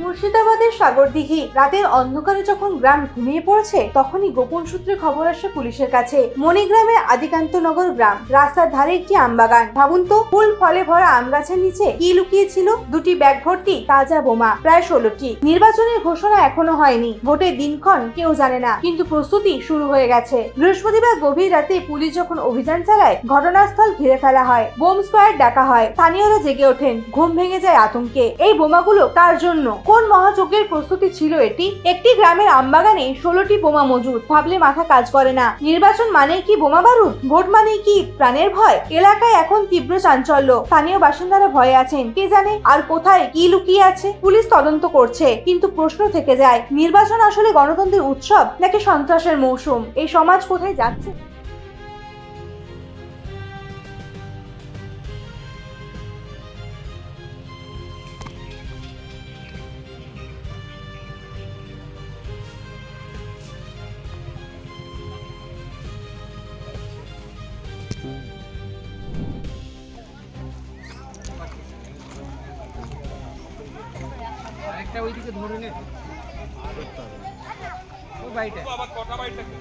মুর্শিদাবাদের সাগরদিঘি রাতের অন্ধকারে যখন গ্রাম ঘুমিয়ে পড়েছে তখনই গোপন সূত্রে খবর আসে পুলিশের কাছে। মণিগ্রামের আদিকান্তনগর গ্রাম, রাস্তার ধারে একটি আমবাগান। ভাবুন তো, ফুল ফলে ভরা আম গাছের নিচে কি লুকিয়েছিল? দুটি ব্যাগ ভর্তি তাজা বোমা, প্রায় 16টি। নির্বাচনের ঘোষণা এখনো হয়নি, ভোটের দিনক্ষণ কেউ জানে না, কিন্তু প্রস্তুতি শুরু হয়ে গেছে। বৃহস্পতিবার গভীর রাতে পুলিশ যখন অভিযান চালায়, ঘটনাস্থল ঘিরে ফেলা হয়, বোম স্কোয়াড ডাকা হয়। স্থানীয়রা জেগে ওঠেন, ঘুম ভেঙে যায় আতঙ্কে। এই বোমাগুলো কার জন্য? কোন মহাযজ্ঞের প্রস্তুতি ছিল এটি? একটি গ্রামের আমবাগানে 16টি বোমা মজুদ। ভাবলে মাথা কাজ করে না। নির্বাচন মানে কি বোমা বারুদ? ভোট মানে কি প্রাণের ভয়? এলাকায় এখন তীব্র চাঞ্চল্য। স্থানীয় বাসিন্দারা ভয়ে আছেন, কে জানে আর কোথায় কি লুকিয়ে আছে। পুলিশ তদন্ত করছে, কিন্তু প্রশ্ন থেকে যায়, নির্বাচন আসলে গণতন্ত্রের উৎসব নাকি সন্ত্রাসের মৌসুম? এই সমাজ কোথায় যাচ্ছে? আরেকটা ওইদিকে ধরে নে ও বাইটা আবার কটা বাইট থাকে